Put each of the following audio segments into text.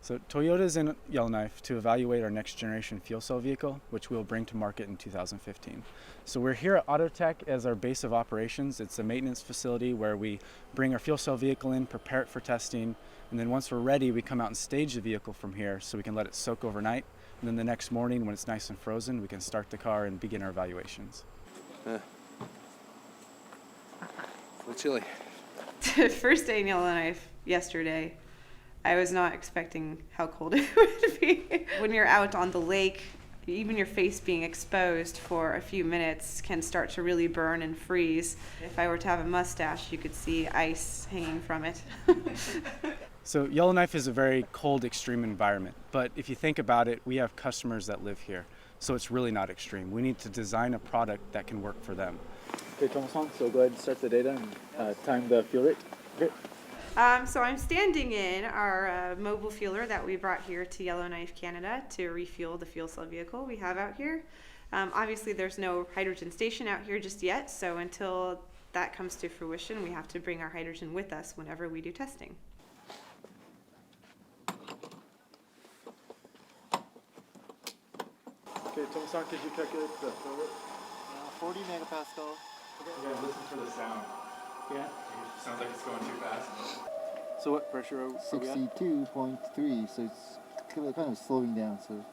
So Toyota's in Yellowknife to evaluate our next generation fuel cell vehicle, which we'll bring to market in 2015. So we're here at Autotech as our base of operations. It's a maintenance facility where we bring our fuel cell vehicle in, prepare it for testing, and then once we're ready, we come out and stage the vehicle from here so we can let it soak overnight. And then the next morning, when it's nice and frozen, we can start the car and begin our evaluations. A little chilly. First day in Yellowknife yesterday. I was not expecting how cold it would be. When you're out on the lake, even your face being exposed for a few minutes can start to really burn and freeze. If I were to have a mustache, you could see ice hanging from it. So Yellowknife is a very cold, extreme environment, but if you think about it, we have customers that live here, so it's really not extreme. We need to design a product that can work for them. Okay, Thomas-san, so go ahead and start the data and time the fuel rate. Okay. So I'm standing in our mobile fueler that we brought here to Yellowknife, Canada to refuel the fuel cell vehicle we have out here. Obviously there's no hydrogen station out here just yet, so until that comes to fruition, we have to bring our hydrogen with us whenever we do testing. Okay, Thomas-san, could you calculate the flow rate? 40 megapascal. Yeah, listen for the sound. Yeah. It sounds like it's going too fast. So what pressure are we at? 62.3, so it's kind of slowing down. So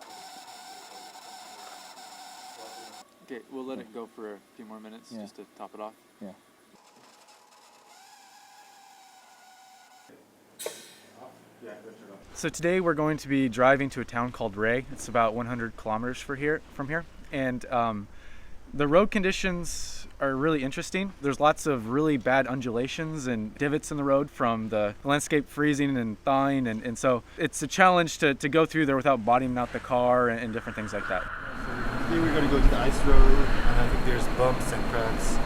Okay, we'll let it go for a few more minutes just to top it off. yeah. So today we're going to be driving to a town called Ray. It's about 100 kilometers from here. And the road conditions are really interesting. There's lots of really bad undulations and divots in the road from the landscape freezing and thawing. And so it's a challenge to go through there without bottoming out the car and different things like that. Here we're going to go to the ice road, and I think there's bumps and cracks,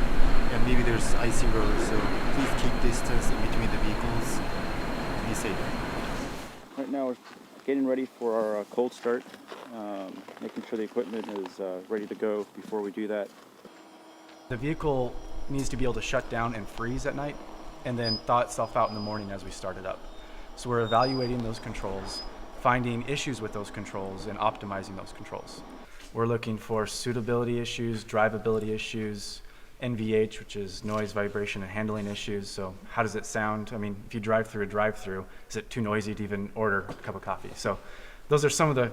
and maybe there's icy roads, so please keep distance in between the vehicles. Be safe. Right now we're getting ready for our cold start, making sure the equipment is ready to go before we do that. The vehicle needs to be able to shut down and freeze at night and then thaw itself out in the morning as we start it up. So we're evaluating those controls, finding issues with those controls and optimizing those controls. We're looking for suitability issues, drivability issues, NVH, which is noise, vibration, and handling issues. So how does it sound? I mean, if you drive through a drive-through, is it too noisy to even order a cup of coffee? So those are some of the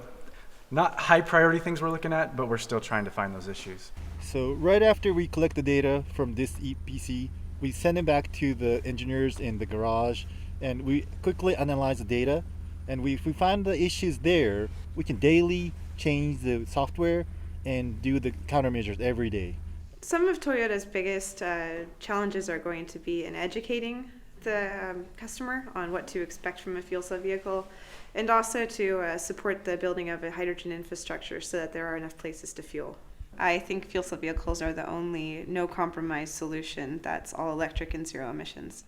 not high priority things we're looking at, but we're still trying to find those issues. So right after we collect the data from this EPC, we send it back to the engineers in the garage, and we quickly analyze the data. And if we find the issues there, we can daily change the software and do the countermeasures every day. Some of Toyota's biggest challenges are going to be in educating the customer on what to expect from a fuel cell vehicle, and also to support the building of a hydrogen infrastructure so that there are enough places to fuel. I think fuel cell vehicles are the only no compromise solution that's all electric and zero emissions.